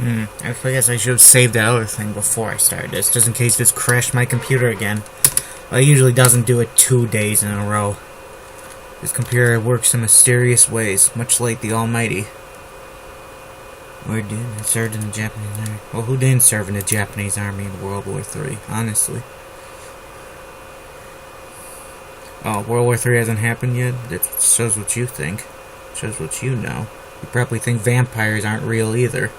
I guess I should have saved that other thing before I started this, just in case this crashed my computer again. Well, it usually doesn't do it 2 days in a row. This computer works in mysterious ways, much like the Almighty. Or did served in the Japanese army? Well, who didn't serve in the Japanese army in World War III, honestly? Oh, World War III hasn't happened yet? That shows what you think. Shows what you know. You probably think vampires aren't real either.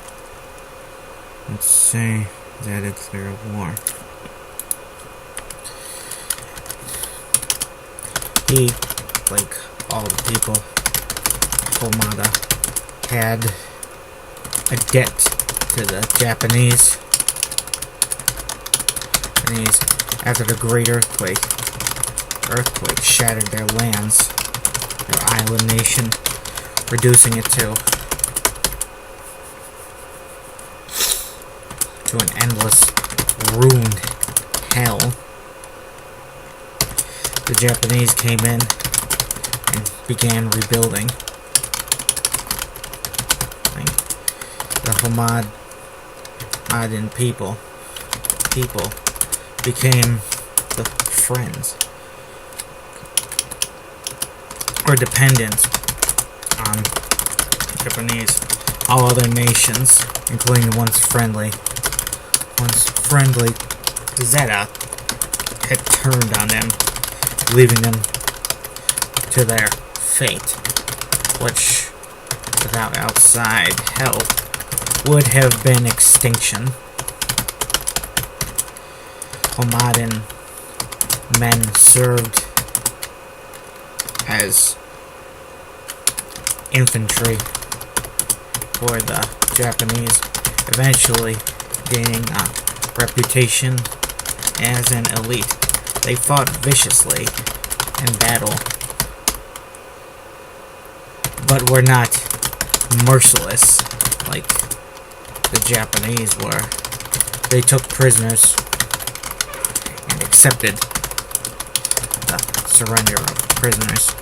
Let's see. Is that a clear war? He, like all the people, Homada, had a debt to the Japanese. After the Great Earthquake shattered their lands, their island nation, reducing it to an endless, ruined hell. The Japanese came in and began rebuilding. The Hamadan people became the friends, or dependent on Japanese. All other nations, including the once friendly Zeta, had turned on them, leaving them to their fate, which, without outside help, would have been extinction. Hamadan men served as infantry for the Japanese, eventually gaining a reputation as an elite. They fought viciously in battle, but were not merciless like the Japanese were. They took prisoners and accepted the surrender of prisoners.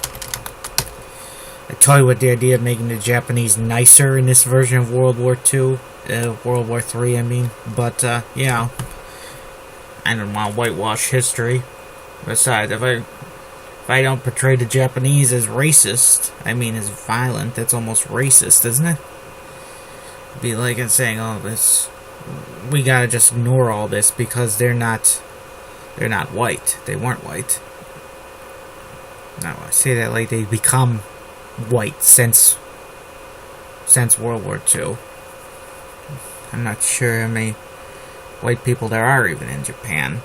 I toyed with the idea of making the Japanese nicer in this version of World War II, World War III, I mean, but, yeah, I don't want to whitewash history. Besides, if I don't portray the Japanese as racist, I mean as violent, that's almost racist, isn't it? It'd be like it's saying, oh, we gotta just ignore all this because they're not white. They weren't white. Now I say that like they become white since World War II. I'm not sure how many white people there are even in Japan.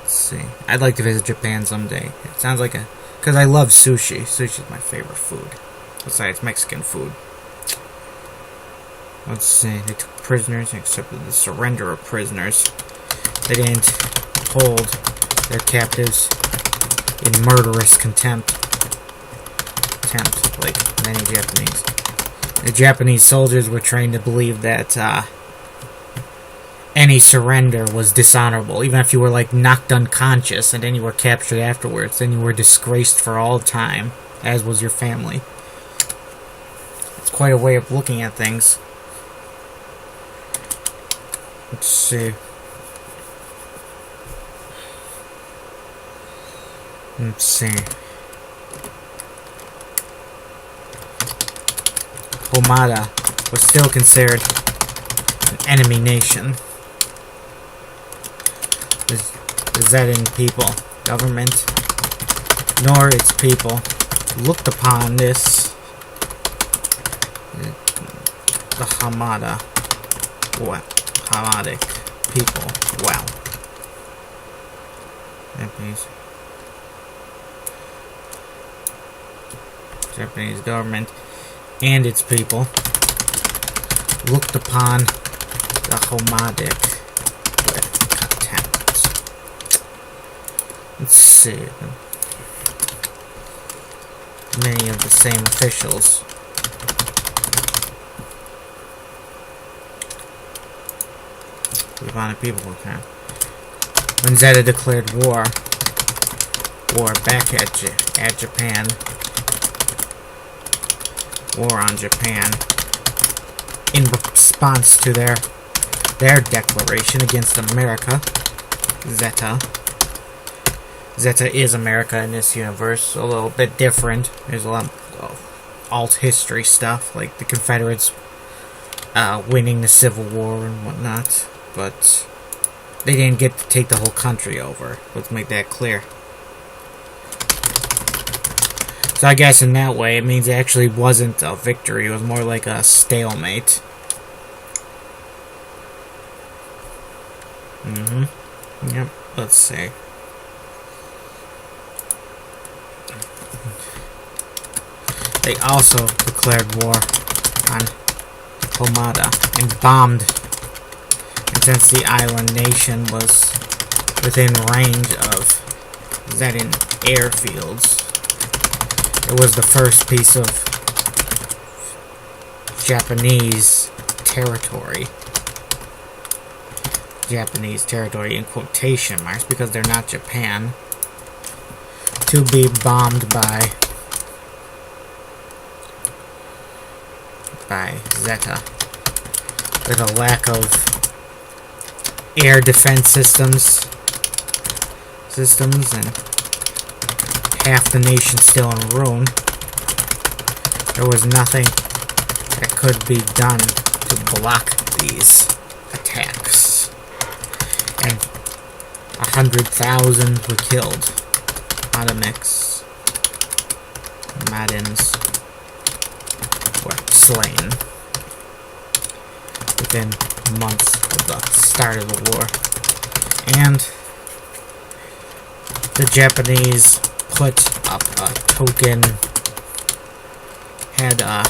Let's see. I'd like to visit Japan someday. It sounds like because I love sushi. Sushi's my favorite food, besides Mexican food. Let's see. They took prisoners and accepted the surrender of prisoners. They didn't hold their captives in murderous contempt, like many Japanese. The Japanese soldiers were trained to believe that any surrender was dishonorable. Even if you were like knocked unconscious and then you were captured afterwards, then you were disgraced for all time, as was your family. It's quite a way of looking at things. Let's see. Let's see. Homada was still considered an enemy nation. The Zetan people, government, nor its people looked upon this, the Hamadic people, well. Japanese government and its people looked upon the Homadic with contempt. Let's see. Many of the same officials Levant people were kind of, when Zeta declared war back at Japan, war on Japan, in response to their declaration against America. Zeta. Zeta is America in this universe, a little bit different. There's a lot of alt history stuff, like the Confederates winning the Civil War and whatnot, but they didn't get to take the whole country over. Let's make that clear. So I guess in that way, it means it actually wasn't a victory. It was more like a stalemate. Yep, let's see. They also declared war on Pomada and bombed. And since the island nation was within range of Zetan airfields, it was the first piece of Japanese territory. Japanese territory in quotation marks because they're not Japan. To be bombed by Zeta. With a lack of air defense systems and half the nation still in ruin, there was nothing that could be done to block these attacks. And 100,000 were killed. Madams were slain within months of the start of the war. And the Japanese put up a token, had a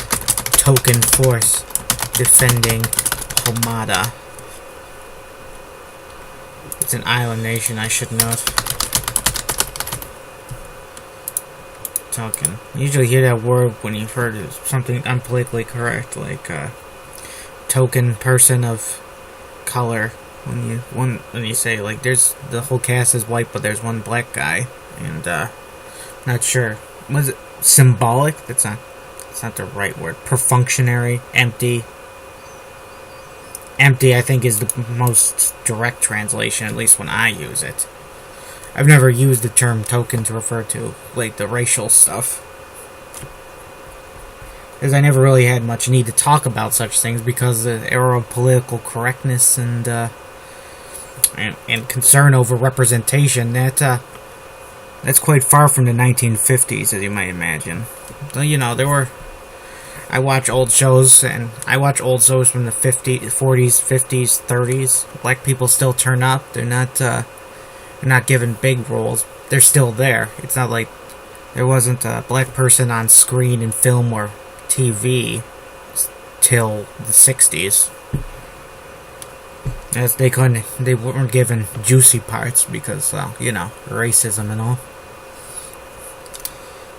token force defending Pomada. It's an island nation, I should note. Token. You usually hear that word when you've heard something unpolitically correct, like token person of color. When you say, like, there's the whole cast is white, but there's one black guy, and not sure. Was it symbolic? That's not the right word. Perfunctionary, empty. Empty, I think, is the most direct translation, at least when I use it. I've never used the term token to refer to, like, the racial stuff. Because I never really had much need to talk about such things because of the era of political correctness and concern over representation. That's quite far from the 1950s, as you might imagine. So, you know, I watch old shows, and I watch old shows from the 50s, 40s, 50s, 30s. Black people still turn up. They're not given big roles. They're still there. It's not like there wasn't a black person on screen in film or TV till the 60s. As they weren't given juicy parts because, you know, racism and all.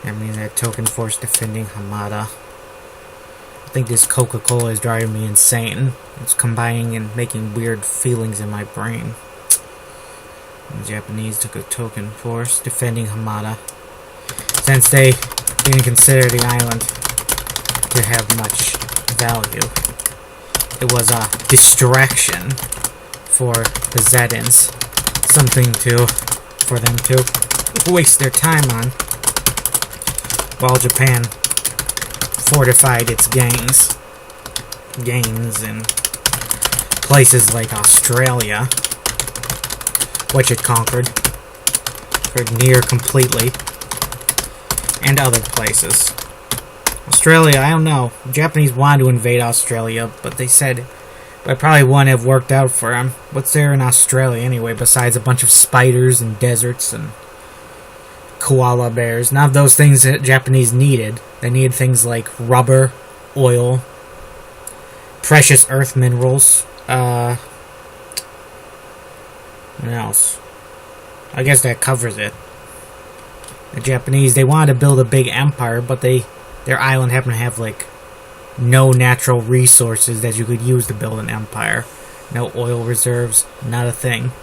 I mean, that token force defending Hamada. I think this Coca-Cola is driving me insane. It's combining and making weird feelings in my brain. The Japanese took a token force defending Hamada, since they didn't consider the island to have much value. It was a distraction for the Zetans, something for them to waste their time on, while Japan fortified its gains in places like Australia, which it conquered for near completely, and other places. Australia, I don't know. The Japanese wanted to invade Australia, but they said it probably wouldn't have worked out for them. What's there in Australia anyway, besides a bunch of spiders and deserts and koala bears? Not those things that Japanese needed. They needed things like rubber, oil, precious earth minerals, what else? I guess that covers it. The Japanese, they wanted to build a big empire, but their island happened to have, like, no natural resources that you could use to build an empire. No oil reserves, not a thing.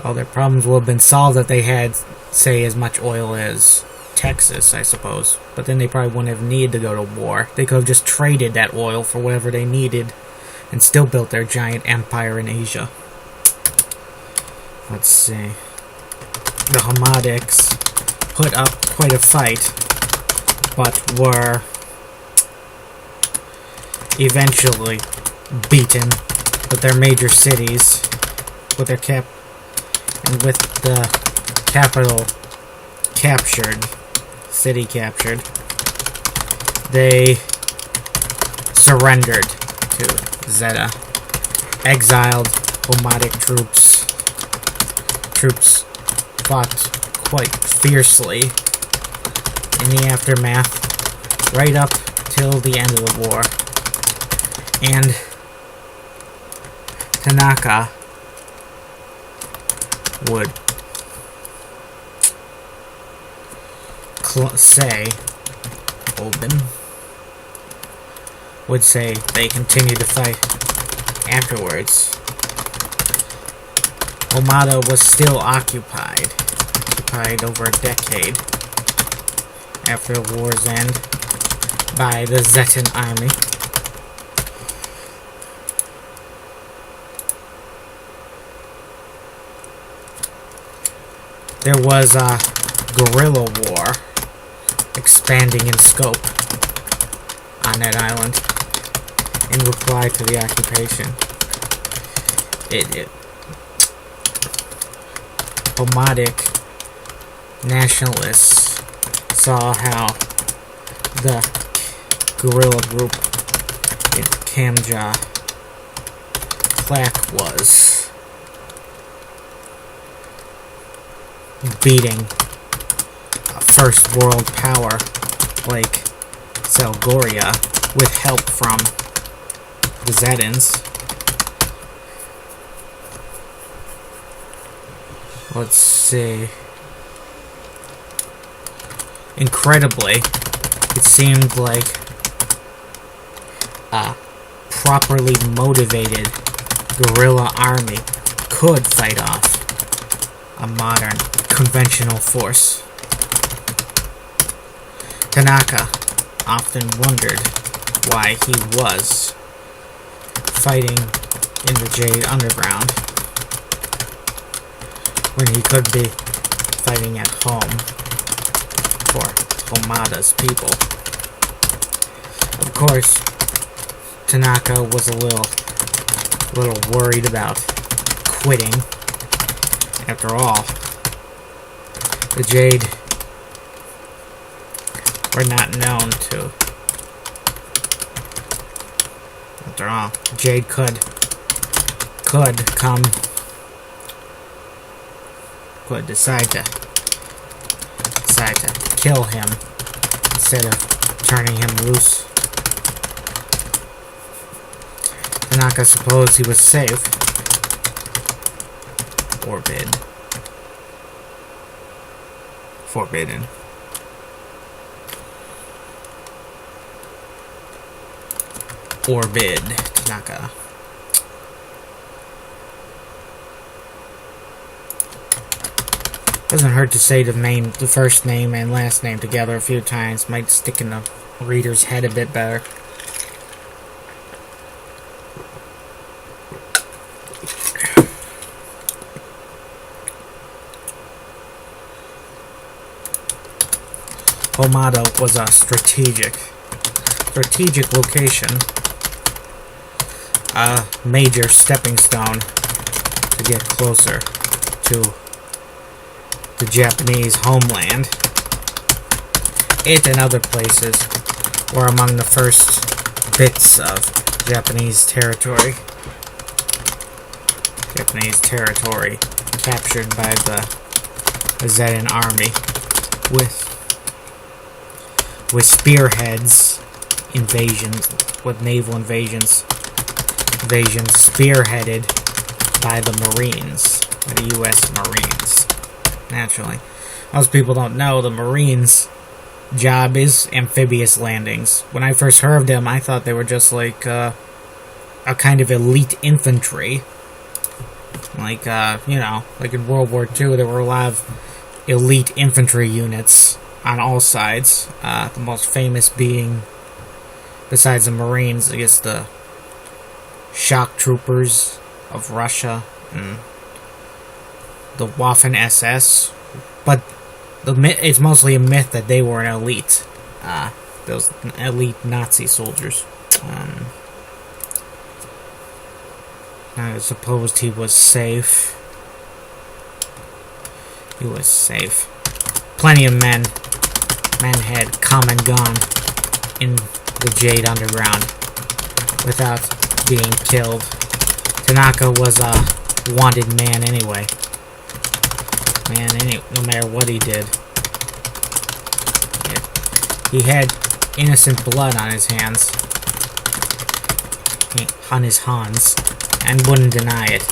All their problems would have been solved if they had, say, as much oil as Texas, I suppose. But then they probably wouldn't have needed to go to war. They could have just traded that oil for whatever they needed and still built their giant empire in Asia. Let's see. The Hammadics put up quite a fight, but were eventually beaten with their major cities, with their with the capital captured, city captured. They surrendered to Zeta. Exiled Hammadic troops fought quite fiercely in the aftermath, right up till the end of the war. And Tanaka would say they continued to fight afterwards. Omada was still occupied over a decade after the war's end by the Zetan army. There was a guerrilla war expanding in scope on that island in reply to the occupation. Hammadic nationalists saw how the guerrilla group in Kamja Clack was beating a first world power like Selgoria with help from the Zetans. Let's see. Incredibly, it seemed like a properly motivated guerrilla army could fight off a modern conventional force. Tanaka often wondered why he was fighting in the Jade Underground when he could be fighting at home for Omada's people. Of course, Tanaka was a little worried about quitting. After all, the Jade were not known to. After all, Jade could decide to kill him instead of turning him loose. Tanaka supposed he was safe. Forbidden. Forbid Tanaka. Doesn't hurt to say the first name and last name together a few times. Might stick in the reader's head a bit better. Omada was a strategic location, a major stepping stone to get closer to the Japanese homeland. It and other places were among the first bits of Japanese territory. Captured by the Zetan army with spearheads, naval invasions spearheaded by the Marines, by the U.S. Marines. Naturally. Most people don't know the Marines' job is amphibious landings. When I first heard of them, I thought they were just like a kind of elite infantry. Like in World War II, there were a lot of elite infantry units on all sides. The most famous being, besides the Marines, I guess the shock troopers of Russia and the Waffen SS. But it's mostly a myth that they were an elite. Those elite Nazi soldiers. I supposed he was safe. He was safe. Plenty of men had come and gone in the Jade Underground without being killed. Tanaka was a wanted man anyway. No matter what he did. He had innocent blood on his hands. On his hands. And wouldn't deny it.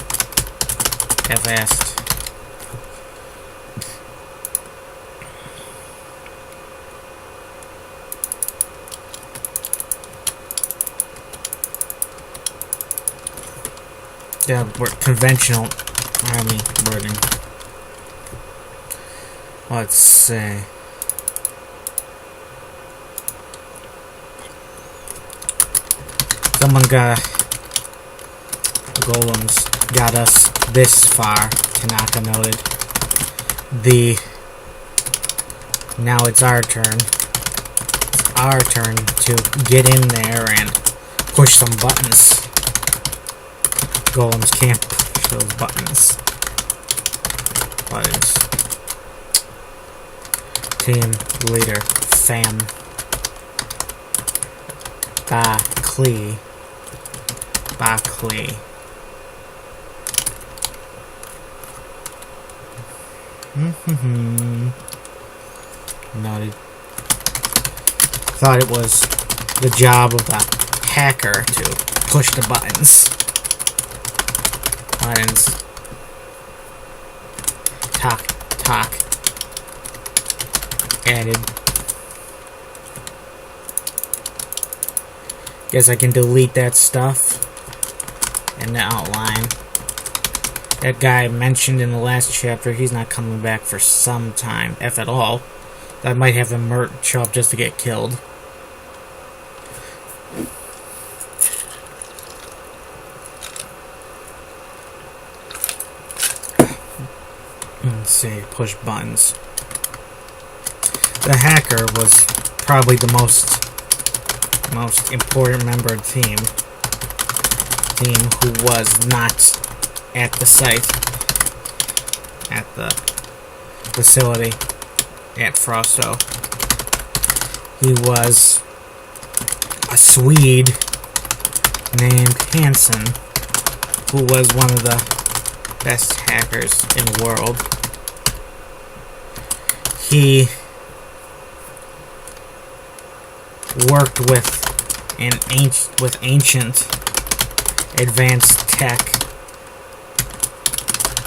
If asked. Yeah, conventional army wording. Let's see. Someone got golems got us this far, Tanaka noted. Now it's our turn. It's our turn to get in there and push some buttons. Golems can't push those buttons. Team leader, Fam. Bakli. Noted. Thought it was the job of the hacker to push the buttons. Talk. Added. Guess I can delete that stuff in the outline. That guy mentioned in the last chapter, he's not coming back for some time, if at all. I might have him show up just to get killed. Let's see, push buttons. The hacker was probably the most important member of the team who was not at the site, at the facility at Frosto. He was a Swede named Hansen, who was one of the best hackers in the world. He worked with ancient advanced tech,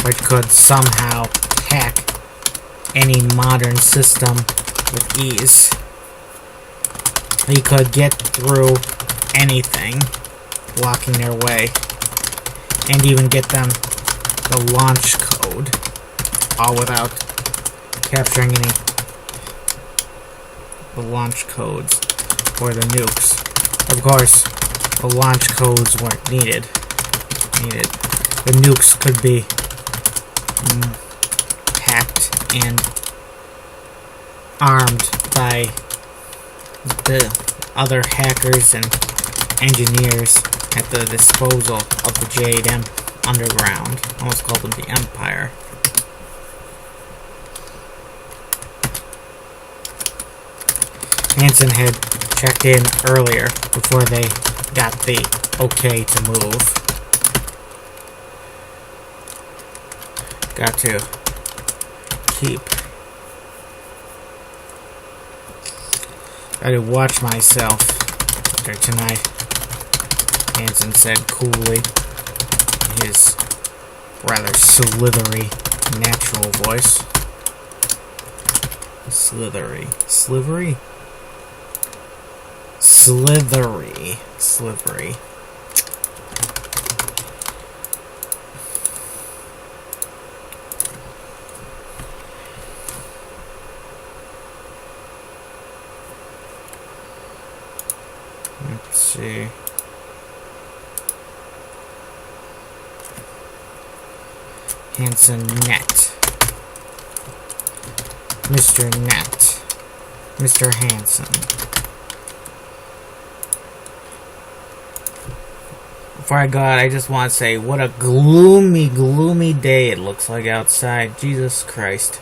which could somehow hack any modern system with ease. He could get through anything, blocking their way, and even get them the launch code, all without capturing any the launch codes for the nukes. Of course, the launch codes weren't needed. The nukes could be hacked and armed by the other hackers and engineers at the disposal of the Jade Underground. I almost called them the Empire. Hansen had checked in earlier before they got the okay to move. Got to keep. Got to watch myself after tonight, Hansen said coolly, his rather slithery natural voice. Slithery. Slivery? Slithery. see. Hanson Net. Mr. Net. Mr. Hanson. Before I go out, I just want to say what a gloomy, gloomy day it looks like outside. Jesus Christ.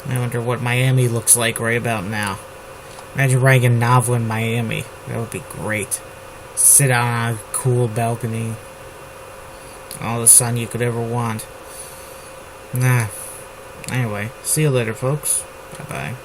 I wonder what Miami looks like right about now. Imagine writing a novel in Miami. That would be great. Sit out on a cool balcony. All the sun you could ever want. Nah. Anyway, see you later, folks. Bye-bye.